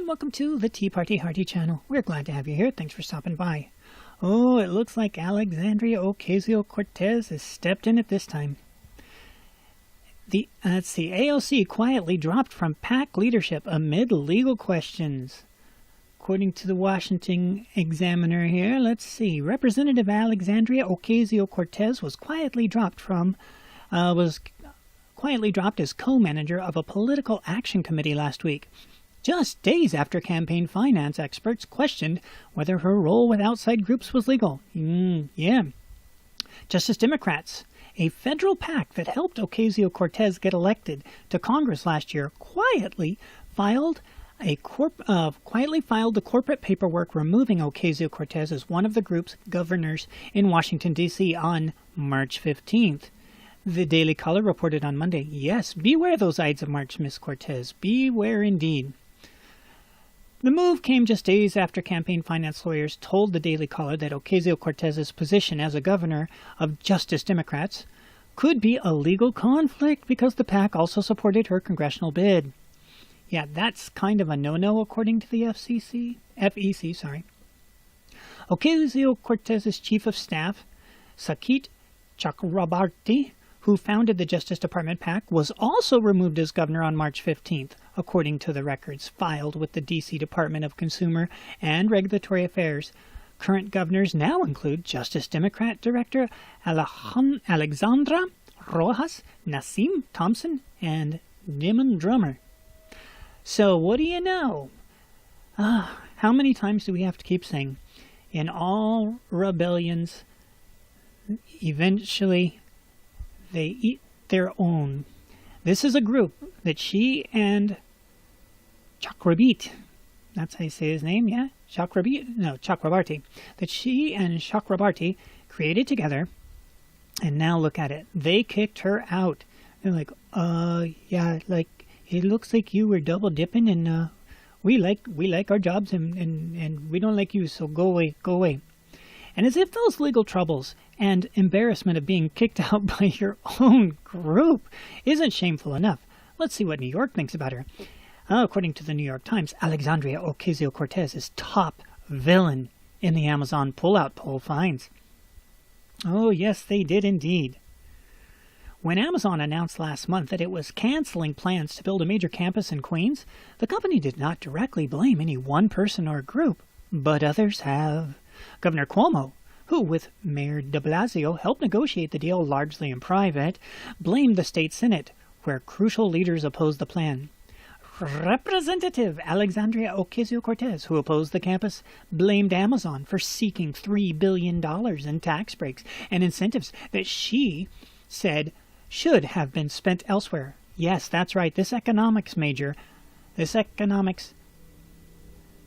welcome to the Tea Party Hearty channel. We're glad to have you here. Thanks for stopping by. Oh, it looks like Alexandria Ocasio-Cortez has stepped in at this time. The AOC quietly dropped from PAC leadership amid legal questions. According to the Washington Examiner here, let's see. Representative Alexandria Ocasio-Cortez was quietly dropped as co-manager of a political action committee last week, just days after campaign finance experts questioned whether her role with outside groups was legal. Justice Democrats, a federal PAC that helped Ocasio-Cortez get elected to Congress last year, quietly filed the corporate paperwork removing Ocasio-Cortez as one of the group's governors in Washington, D.C. on March 15th. The Daily Caller reported on Monday, yes, beware those Ides of March, Miss Cortez. Beware indeed. The move came just days after campaign finance lawyers told the Daily Caller that Ocasio-Cortez's position as a governor of Justice Democrats could be a legal conflict because the PAC also supported her congressional bid. Yeah, that's kind of a no-no according to the FEC. Ocasio-Cortez's chief of staff, Sakit Chakrabarti, who founded the Justice Department PAC, was also removed as governor on March 15th, according to the records filed with the D.C. Department of Consumer and Regulatory Affairs. Current governors now include Justice Democrat Director Alexandra Rojas, Nassim Thompson, and Damon Drummer. So what do you know? How many times do we have to keep saying, in all rebellions, eventually they eat their own. This is a group that she and Chakrabarti, that's how you say his name, yeah? Chakrabarti. That she and Chakrabarti created together, and now look at it. They kicked her out. They're like, yeah, like, it looks like you were double dipping, and we like our jobs, and we don't like you, so go away. And as if those legal troubles and embarrassment of being kicked out by your own group isn't shameful enough, let's see what New York thinks about her. According to the New York Times, Alexandria Ocasio-Cortez is top villain in the Amazon pullout poll finds. Oh, yes, they did indeed. When Amazon announced last month that it was canceling plans to build a major campus in Queens, the company did not directly blame any one person or group, but others have. Governor Cuomo, who with Mayor de Blasio helped negotiate the deal largely in private, blamed the state Senate, where crucial leaders opposed the plan. Representative Alexandria Ocasio-Cortez, who opposed the campus, blamed Amazon for seeking $3 billion in tax breaks and incentives that she said should have been spent elsewhere. Yes, that's right, this economics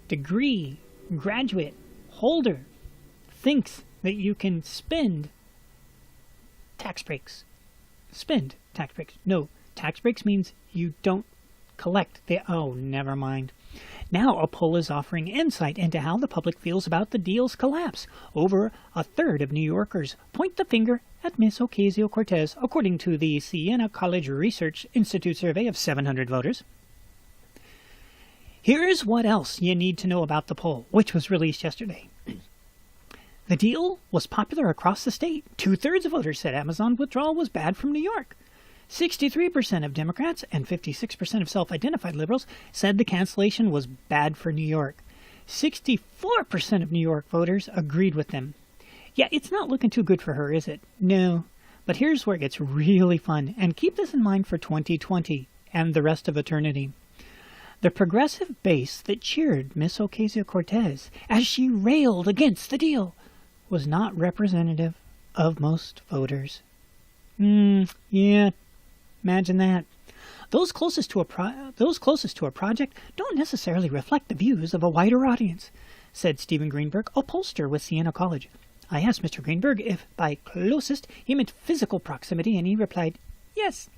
degree graduate holder thinks that you can spend tax breaks. Spend tax breaks. No, tax breaks means you don't collect the... Oh, never mind. Now a poll is offering insight into how the public feels about the deal's collapse. Over a third of New Yorkers point the finger at Miss Ocasio-Cortez, according to the Siena College Research Institute survey of 700 voters. Here's what else you need to know about the poll, which was released yesterday. The deal was popular across the state. 2/3 of voters said Amazon withdrawal was bad from New York. 63% of Democrats and 56% of self-identified liberals said the cancellation was bad for New York. 64% of New York voters agreed with them. Yeah, it's not looking too good for her, is it? No. But here's where it gets really fun, and keep this in mind for 2020 and the rest of eternity. The progressive base that cheered Miss Ocasio-Cortez as she railed against the deal was not representative of most voters. Yeah, imagine that. Those closest to a project don't necessarily reflect the views of a wider audience, said Stephen Greenberg, a pollster with Siena College. I asked Mr. Greenberg if by closest he meant physical proximity, and he replied, yes.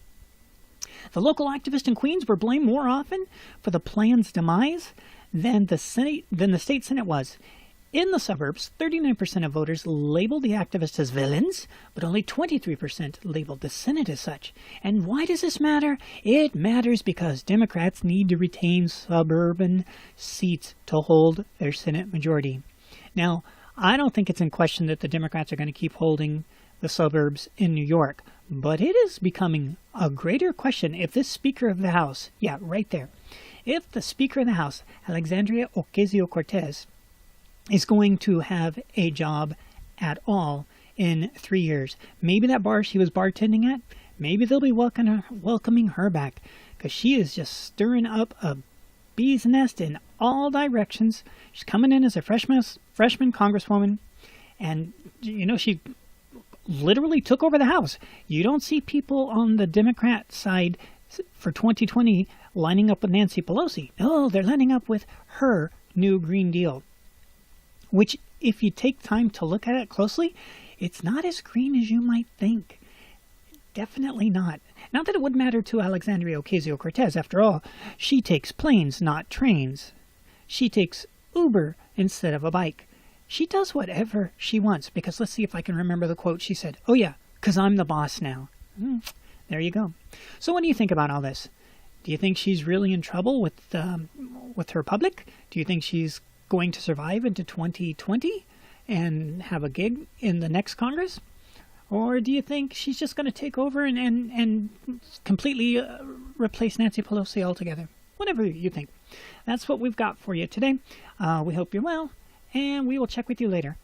The local activists in Queens were blamed more often for the plan's demise than the state Senate was. In the suburbs, 39% of voters labeled the activists as villains, but only 23% labeled the Senate as such. And why does this matter? It matters because Democrats need to retain suburban seats to hold their Senate majority. Now, I don't think it's in question that the Democrats are going to keep holding the suburbs in New York, but it is becoming a greater question if this Speaker of the House, yeah, right there, if the Speaker of the House, Alexandria Ocasio-Cortes, is going to have a job at all in 3 years. Maybe that bar she was bartending at, maybe they'll be welcoming her back, because she is just stirring up a bee's nest in all directions. She's coming in as a freshman congresswoman, and, you know, she literally took over the House. You don't see people on the Democrat side for 2020 lining up with Nancy Pelosi. No, they're lining up with her new Green Deal, which, if you take time to look at it closely, it's not as green as you might think. Definitely not. Not that it would matter to Alexandria Ocasio-Cortez. After all, she takes planes, not trains. She takes Uber instead of a bike. She does whatever she wants, because let's see if I can remember the quote she said. Oh yeah, because I'm the boss now. There you go. So what do you think about all this? Do you think she's really in trouble with her public? Do you think she's going to survive into 2020 and have a gig in the next Congress? Or do you think she's just going to take over and completely replace Nancy Pelosi altogether? Whatever you think. That's what we've got for you today. We hope you're well, and we will check with you later.